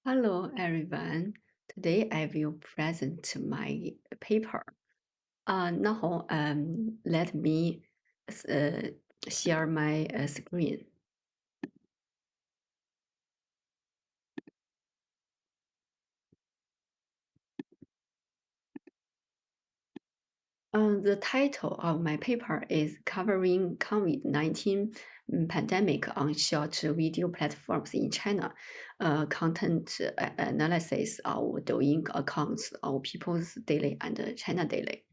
Hello, everyone. Today I will present my paper. Now, let me uh, share my screen. The title of my paper is Covering COVID-19 Pandemic on Short Video Platforms in China, content analysis of Douyin accounts of People's Daily and China Daily.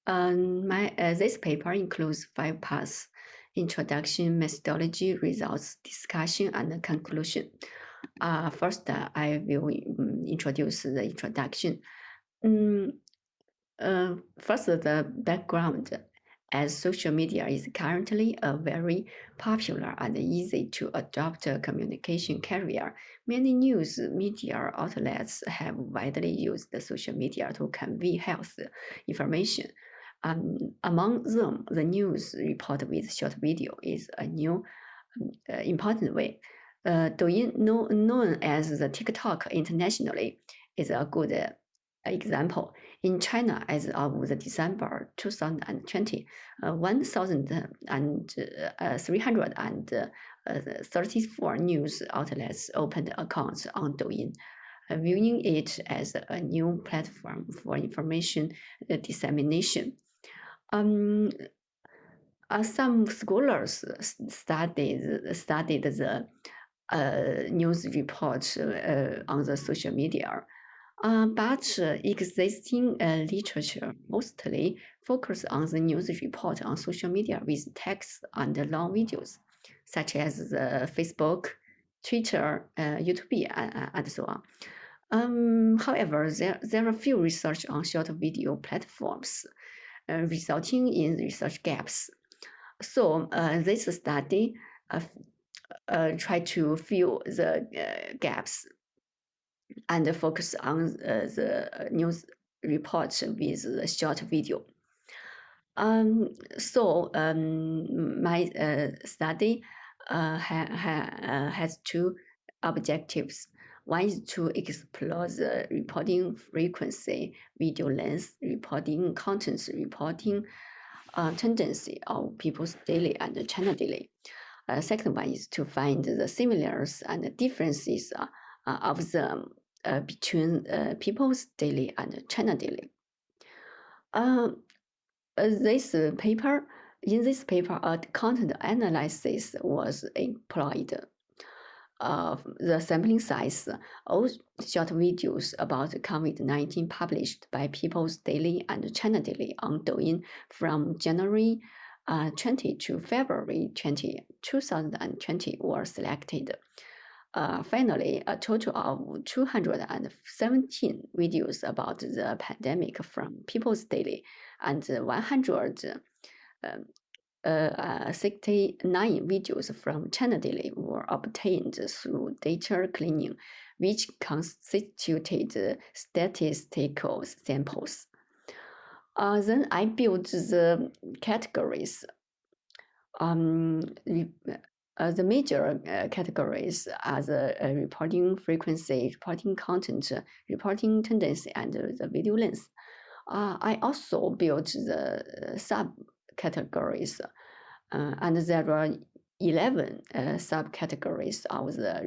This paper includes 5 parts: introduction, methodology, results, discussion, and conclusion. First, I will introduce the introduction. First, the background. As social media is currently a very popular and easy to adopt communication carrier, many news media outlets have widely used the social media to convey health information. Among them, the news report with short video is a new important way. Douyin, known as the TikTok internationally, is a good example. In China, as of the December 2020, 1,334 news outlets opened accounts on Douyin, viewing it as a new platform for information dissemination. Some scholars studied the news reports on the social media, but existing literature mostly focus on the news report on social media with text and long videos, such as Facebook, Twitter, YouTube, and so on. However, there are few research on short video platforms, resulting in research gaps. So this study try to fill the gaps and focus on the news reports with the short video. My study has two objectives. One is to explore the reporting frequency, video length, reporting contents, reporting tendency of People's Daily and China Daily. Second one is to find the similarities and differences of them between People's Daily and China Daily. In this paper, a content analysis was employed. The sampling size of short videos about COVID-19 published by People's Daily and China Daily on Douyin from January 20 to February 20, 2020 were selected. Finally, a total of 217 videos about the pandemic from People's Daily and 169 videos from China Daily were obtained through data cleaning, which constituted statistical samples. Then I built the categories. The major categories are the reporting frequency, reporting content, reporting tendency, and the video length. I also built the subcategories, and there are 11 subcategories of the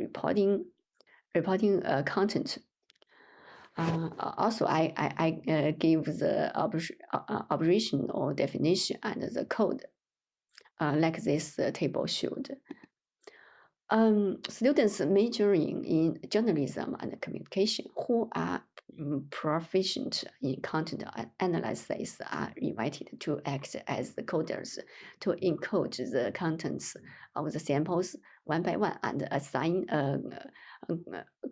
reporting content. Also, I gave the operational definition and the code, like this table showed. Students majoring in journalism and communication who are proficient in content analysis are invited to act as the coders to encode the contents of the samples one by one and assign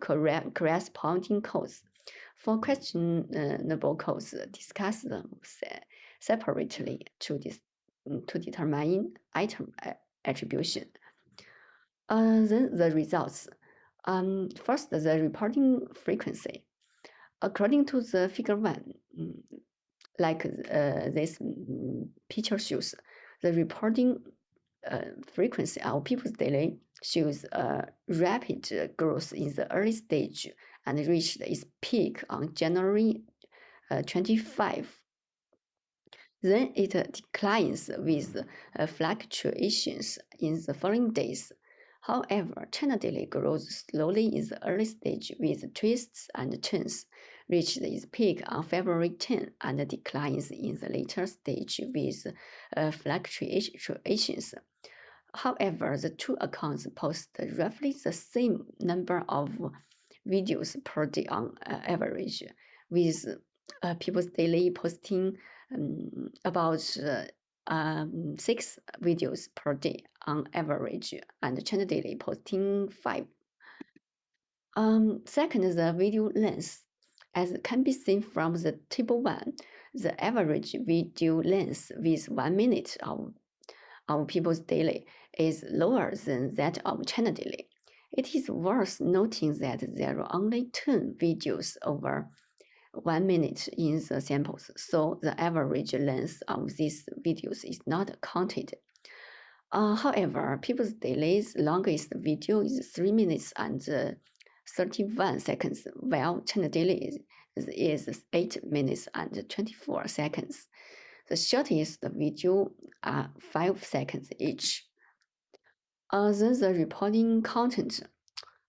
corresponding codes. For questionable codes, discuss them separately to determine item attribution. Then the results. First, the reporting frequency. According to the figure 1, like this picture shows, the reporting frequency of People's Daily shows a rapid growth in the early stage and reached its peak on January 25. Then it declines with fluctuations in the following days. However, China daily grows slowly in the early stage with twists and turns, reached its peak on February 10 and declines in the later stage with fluctuations. However, the two accounts post roughly the same number of videos per day on average, with people's daily posting about 6 videos per day on average, and China daily posting 5. Second, the video length. As can be seen from the table 1, the average video length with 1 minute of people's daily is lower than that of China daily. It is worth noting that there are only 10 videos over 1 minute in the samples, so the average length of these videos is not counted. However, people's daily's longest video is 3 minutes and 31 seconds, while China daily is 8 minutes and 24 seconds. The shortest video are 5 seconds each. Then the reporting content.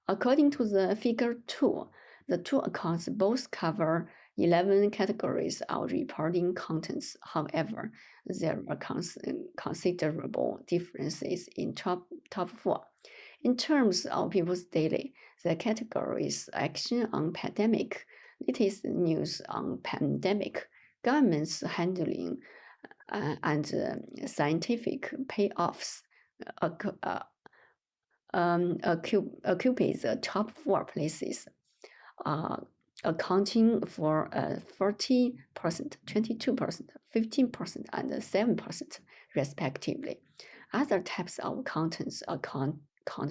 According to the figure 2, the two accounts both cover 11 categories of reporting contents. However, there are considerable differences in top 4. In terms of people's daily, the categories action on pandemic, latest news on pandemic, government's handling, and scientific payoffs occupies the top 4 places, accounting for 40%, 22%, 15%, and 7% respectively. Other types of contents account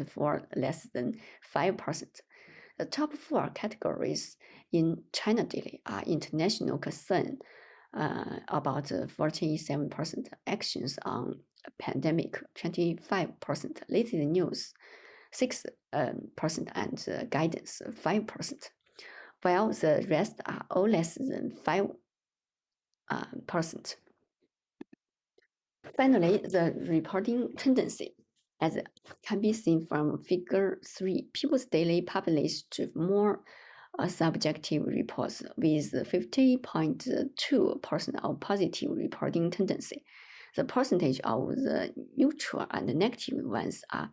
for less than 5%. The top 4 categories in China daily are international concern, about 47%, actions on pandemic 25%, latest news 6%, and guidance 5%, while the rest are all less than 5%. Finally, the reporting tendency. As can be seen from figure 3, People's Daily published more subjective reports with 50.2% of positive reporting tendency. The percentage of the neutral and negative ones are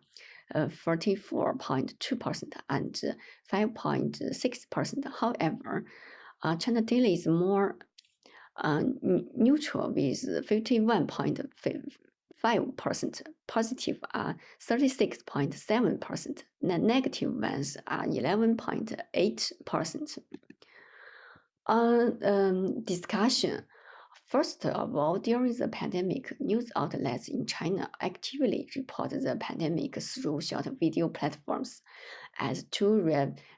44.2% and 5.6%. However, China Daily is more neutral with 51.5%, positive are 36.7%, the negative ones are 11.8%. Discussion. First of all, during the pandemic, news outlets in China actively reported the pandemic through short video platforms. As two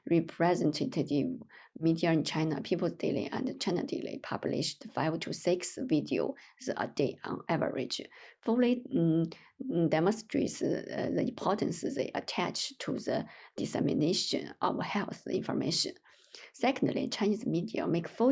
representative media in China, People's Daily and China Daily published 5 to 6 videos a day on average, fully demonstrates the importance they attach to the dissemination of health information. Secondly, Chinese media make full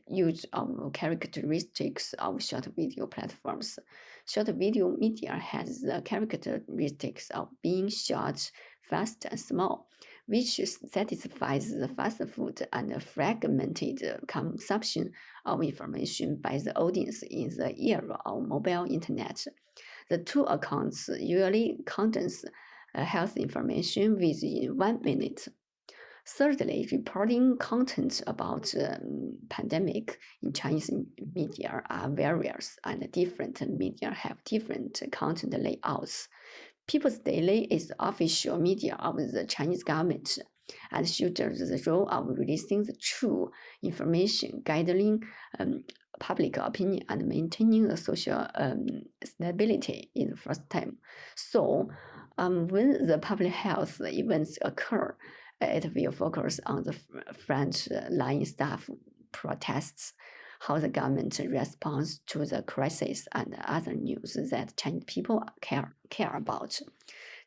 use of characteristics of short video platforms. Short video media has the characteristics of being short, fast, and small, which satisfies the fast food and fragmented consumption of information by the audience in the era of mobile internet. The two accounts usually condense health information within 1 minute. Thirdly, reporting content about pandemic in Chinese media are various, and different media have different content layouts. People's Daily is the official media of the Chinese government and shoulders the role of releasing the true information, guiding public opinion, and maintaining the social stability in the first time. So, when the public health events occur, it will focus on the front line staff protests, how the government responds to the crisis, and other news that Chinese people care about.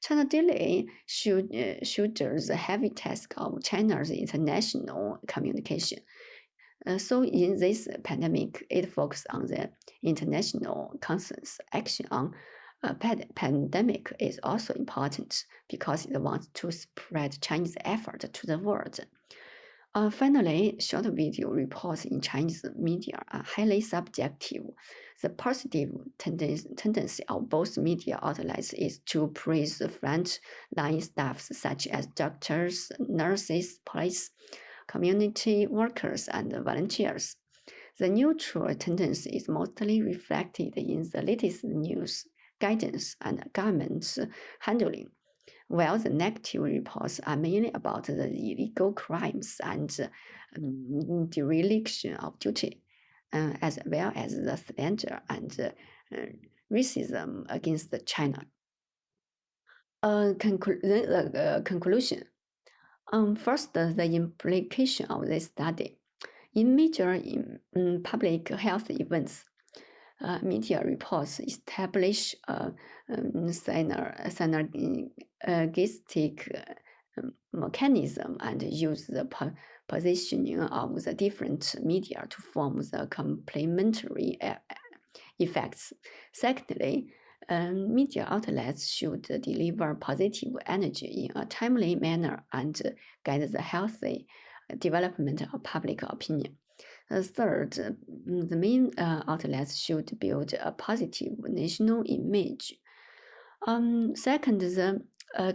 China Daily shoulders the heavy task of China's international communication. So in this pandemic, it focused on the international concerns. Action on pandemic is also important because it wants to spread Chinese effort to the world. Finally, short video reports in Chinese media are highly subjective. The positive tendency of both media outlets is to praise the frontline staffs such as doctors, nurses, police, community workers, and volunteers. The neutral tendency is mostly reflected in the latest news, guidance, and government's handling, while the negative reports are mainly about the illegal crimes and dereliction of duty, as well as the slander and racism against China. Conclusion. First, the implication of this study. In major public health events, media reports establish a synergistic mechanism and use the positioning of the different media to form the complementary effects. Secondly, media outlets should deliver positive energy in a timely manner and guide the healthy development of public opinion. Third, the main outlets should build a positive national image. Second, the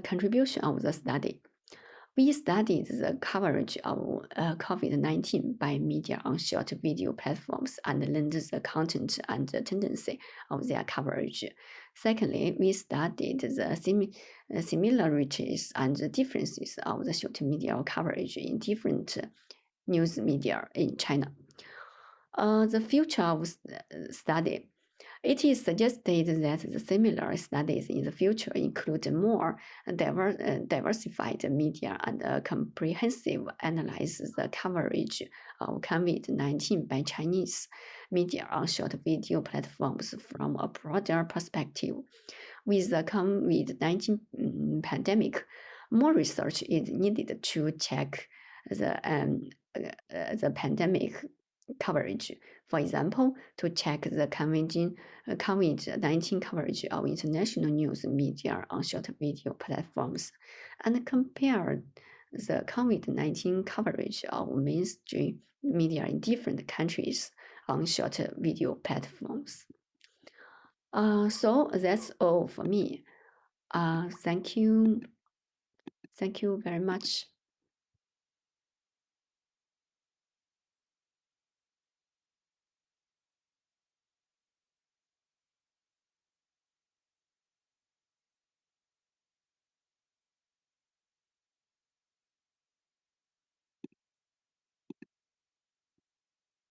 contribution of the study. We studied the coverage of COVID-19 by media on short video platforms and learned the content and the tendency of their coverage. Secondly, we studied the similarities and the differences of the short media coverage in different news media in China. The future of study. It is suggested that the similar studies in the future include more diversified media and a comprehensive analysis the coverage of COVID-19 by Chinese media on short video platforms from a broader perspective. With the COVID-19 pandemic, more research is needed to check the pandemic coverage. For example, to check the COVID-19 coverage of international news media on short video platforms and compare the COVID-19 coverage of mainstream media in different countries on short video platforms. So that's all for me. Thank you. Thank you very much.